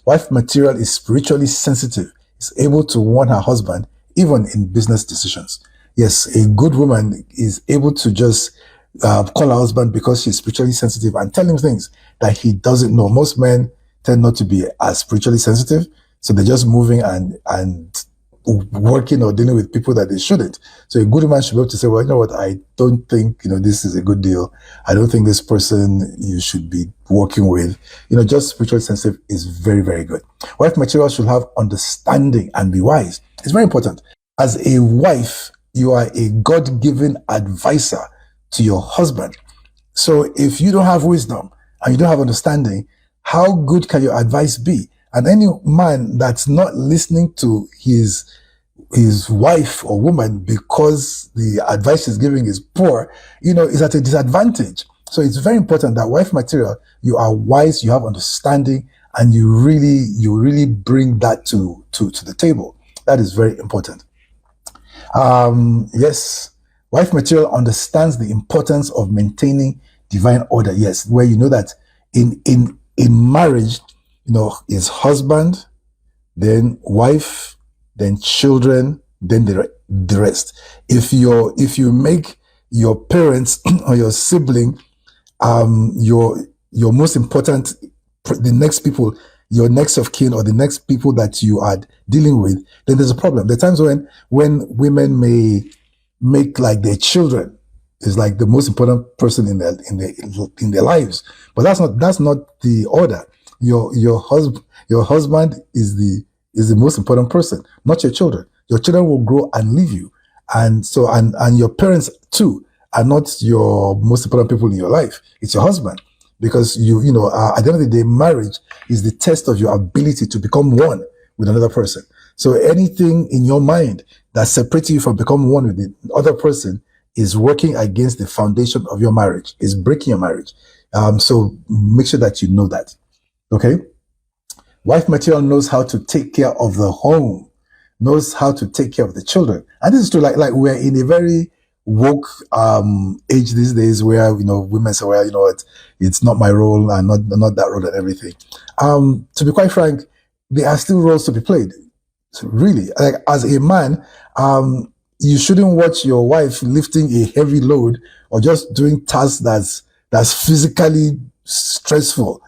Wife material is spiritually sensitive, is able to warn her husband, even in business decisions. Yes, a good woman is able to just call her husband because she's spiritually sensitive and tell him things that he doesn't know. Most men tend not to be as spiritually sensitive, so they're just moving and working or dealing with people that they shouldn't. So a good man should be able to say, well, you know what, I don't think, this is a good deal. I don't think this person you should be working with. Just spiritually sensitive is very, very good. Wife material should have understanding and be wise. It's very important. As a wife, you are a God-given advisor to your husband. So if you don't have wisdom and you don't have understanding, how good can your advice be? And any man that's not listening to his wife or woman because the advice he's giving is poor, is at a disadvantage. So it's very important that wife material, you are wise, you have understanding, and you really bring that to the table. That is very important. Yes, wife material understands the importance of maintaining divine order. Yes, where you know that in marriage, is husband, then wife, then children, then the rest. If you make your parents or your sibling your most important, the next people, your next of kin or the next people that you are dealing with, then there's a problem. There are times when women may make like their children is like the most important person in their lives, but that's not the order. Your husband is the most important person, not your children. Your children will grow and leave you, and your parents too are not your most important people in your life. It's your husband, because at the end of the day, marriage is the test of your ability to become one with another person. So anything in your mind that separates you from becoming one with the other person is working against the foundation of your marriage, is breaking your marriage. So make sure that you know that. Okay? Wife material knows how to take care of the home, knows how to take care of the children. And this is true, like we're in a very woke age these days where, women say, well, what, it's not my role and not that role and everything. To be quite frank, there are still roles to be played. So really, like as a man, you shouldn't watch your wife lifting a heavy load or just doing tasks that's physically stressful,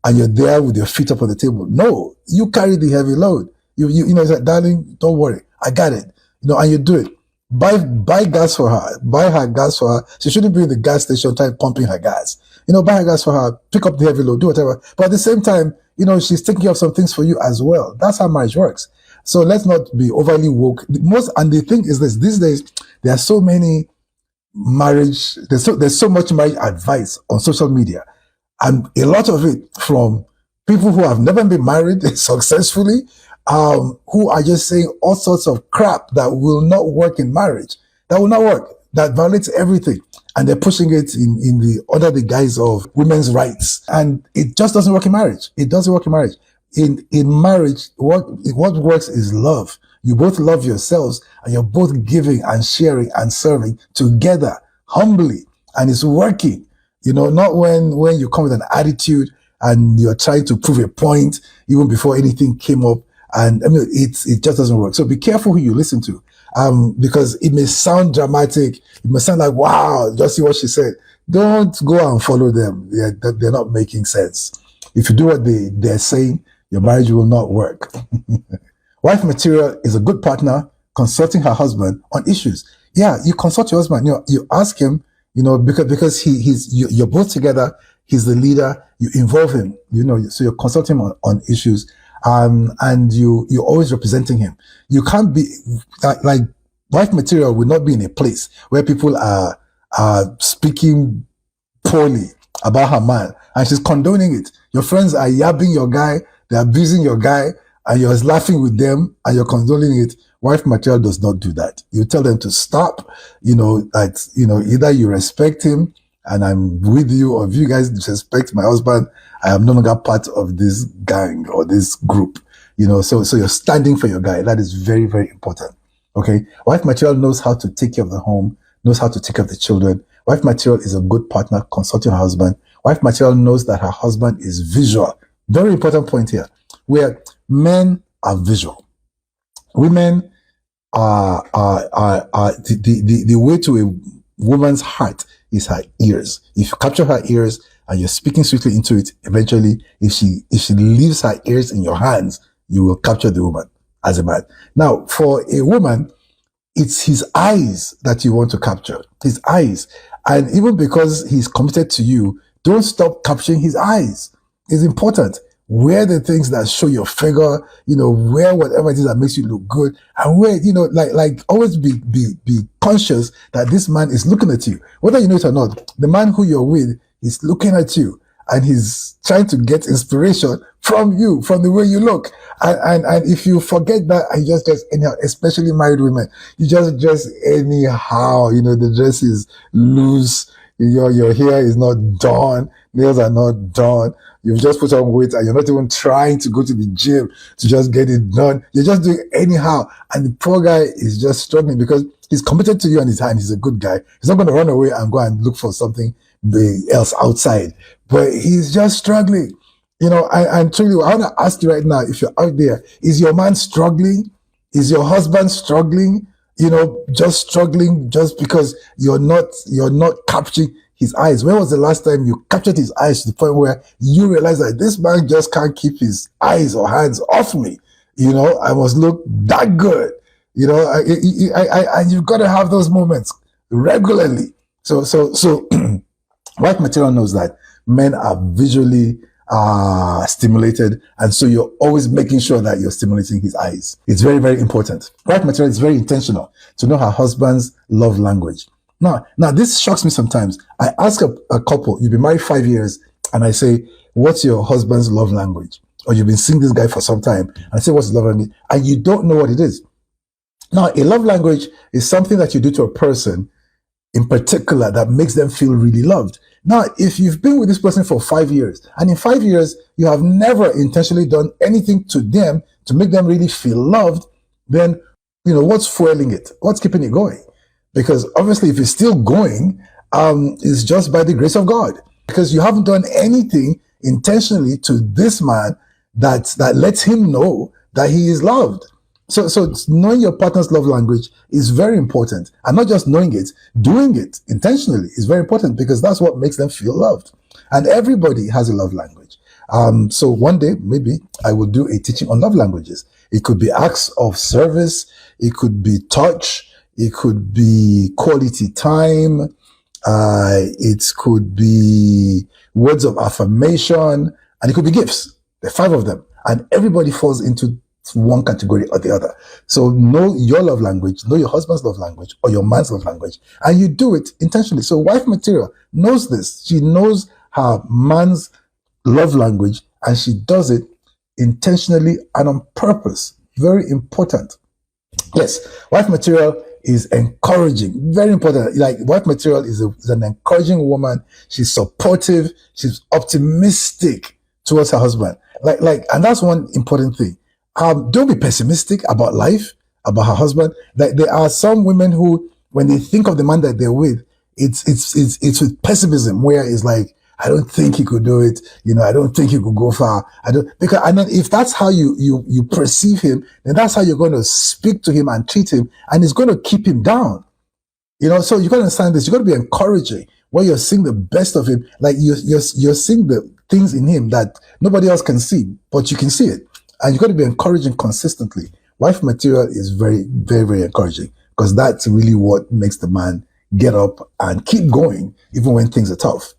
and you're there with your feet up on the table. No, you carry the heavy load. It's like, darling, don't worry, I got it. And you do it. Buy gas for her. Buy her gas for her. She shouldn't be in the gas station trying pumping her gas. Buy her gas for her. Pick up the heavy load. Do whatever. But at the same time, she's taking care of some things for you as well. That's how marriage works. So let's not be overly woke. And the thing is this: these days there are so many marriage. There's so much marriage advice on social media, and a lot of it from people who have never been married successfully, who are just saying all sorts of crap that will not work in marriage, that will not work, that violates everything. And they're pushing it under the guise of women's rights. And it just doesn't work in marriage. It doesn't work in marriage. In marriage, what works is love. You both love yourselves and you're both giving and sharing and serving together humbly. And it's working. Not when you come with an attitude and you're trying to prove a point even before anything came up. And it just doesn't work. So be careful who you listen to, because it may sound dramatic. It may sound like, wow, just see what she said. Don't go and follow them. They're not making sense. If you do what they're saying, your marriage will not work. Wife material is a good partner consulting her husband on issues. Yeah, you consult your husband. You ask him, because you're both together. He's the leader. You involve him. So you're consulting him on issues. And you're always representing him. You can't be like wife material will not be in a place where people are speaking poorly about her man and she's condoning it. Your friends are yabbing your guy, they're abusing your guy, and you're laughing with them and you're condoning it. Wife material does not do that. You tell them to stop, either you respect him and I'm with you, or if you guys disrespect my husband, I am no longer part of this gang or this group. So you're standing for your guy. That is very, very important. Okay. Wife material knows how to take care of the home, knows how to take care of the children. Wife material is a good partner consulting her husband. Wife material knows that her husband is visual. Very important point here. where men are visual. Women the way to a woman's heart is her ears. If you capture her ears and you're speaking sweetly into it, eventually, if she leaves her ears in your hands, you will capture the woman as a man. Now, for a woman, it's his eyes that you want to capture. His eyes. And even because he's committed to you, don't stop capturing his eyes. It's important. Wear the things that show your figure, wear whatever it is that makes you look good. And wear, like always be conscious that this man is looking at you. Whether you know it or not, the man who you're with is looking at you and he's trying to get inspiration from you, from the way you look. And if you forget that and just anyhow, especially married women, you just dress anyhow, the dress is loose, your hair is not done, nails are not done, you've just put on weight and you're not even trying to go to the gym to just get it done. You're just doing anyhow. And the poor guy is just struggling because he's committed to you and he's a good guy. He's not going to run away and go and look for something else outside. But he's just struggling. And truly, I want to ask you right now, if you're out there, is your man struggling? Is your husband struggling? Just struggling just because you're not capturing his eyes. When was the last time you captured his eyes to the point where you realize that this man just can't keep his eyes or hands off me? I must look that good. And you've got to have those moments regularly. So white material knows that men are visually stimulated, and so you're always making sure that you're stimulating his eyes. It's very, very important. White material is very intentional to know her husband's love language. Now this shocks me sometimes. I ask a couple, you've been married 5 years, and I say, what's your husband's love language? Or you've been seeing this guy for some time, and I say, what's his love language? And you don't know what it is. Now, a love language is something that you do to a person in particular that makes them feel really loved. Now, if you've been with this person for 5 years, and in 5 years, you have never intentionally done anything to them to make them really feel loved, then, what's fueling it? What's keeping it going? Because obviously, if it's still going, it's just by the grace of God. Because you haven't done anything intentionally to this man that lets him know that he is loved. So knowing your partner's love language is very important. And not just knowing it, doing it intentionally is very important because that's what makes them feel loved. And everybody has a love language. So one day, maybe I will do a teaching on love languages. It could be acts of service. It could be touch. It could be quality time. It could be words of affirmation, and it could be gifts. There are 5 of them. And everybody falls into one category or the other. So know your love language, know your husband's love language or your man's love language, and you do it intentionally. So wife material knows this. She knows her man's love language and she does it intentionally and on purpose. Very important. Yes, wife material is encouraging. Very important. Like wife material is an encouraging woman. She's supportive. She's optimistic towards her husband. And that's one important thing. Don't be pessimistic about life, about her husband. There are some women who, when they think of the man that they're with, it's with pessimism, where it's like, I don't think he could do it. I don't think he could go far. And then if that's how you perceive him, then that's how you're going to speak to him and treat him, and it's going to keep him down. So you got to understand this. You got to be encouraging where you're seeing the best of him. Like you're seeing the things in him that nobody else can see, but you can see it. And you got to be encouraging consistently. Wife material is very, very, very encouraging because that's really what makes the man get up and keep going even when things are tough.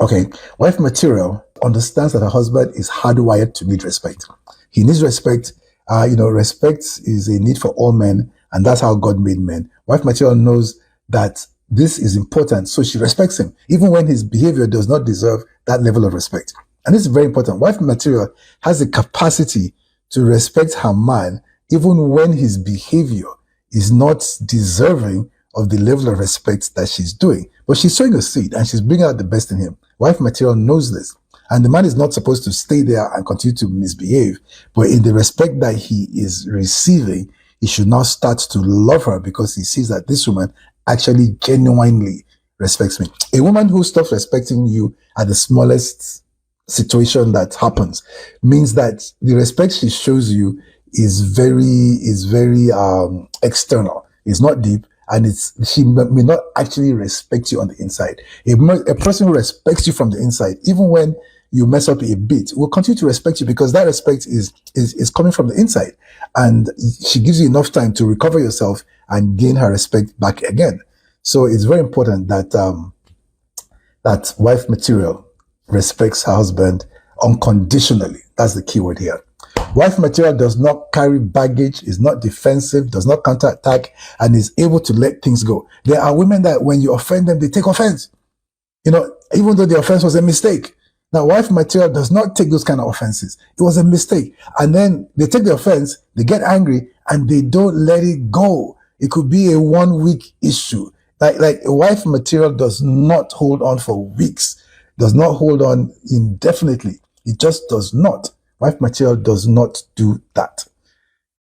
Okay, wife material understands that her husband is hardwired to need respect. He needs respect. Respect is a need for all men, and that's how God made men. Wife material knows that this is important, so she respects him, even when his behavior does not deserve that level of respect. And this is very important. Wife material has the capacity to respect her man, even when his behavior is not deserving of the level of respect that she's doing. But she's sowing a seed and she's bringing out the best in him. Wife material knows this. And the man is not supposed to stay there and continue to misbehave. But in the respect that he is receiving, he should now start to love her because he sees that this woman actually genuinely respects me. A woman who stops respecting you at the smallest situation that happens means that the respect she shows you is very external. It's not deep, and she may not actually respect you on the inside. A person who respects you from the inside, even when you mess up a bit, will continue to respect you because that respect is coming from the inside, and she gives you enough time to recover yourself and gain her respect back again. So it's very important that that wife material respects her husband unconditionally. That's the key word here. Wife material does not carry baggage, is not defensive, does not counterattack, and is able to let things go. There are women that when you offend them, they take offense. Even though the offense was a mistake. Now, wife material does not take those kind of offenses. It was a mistake. And then they take the offense, they get angry, and they don't let it go. It could be a 1 week issue. Like a wife material does not hold on for weeks, does not hold on indefinitely. It just does not. Wife material does not do that.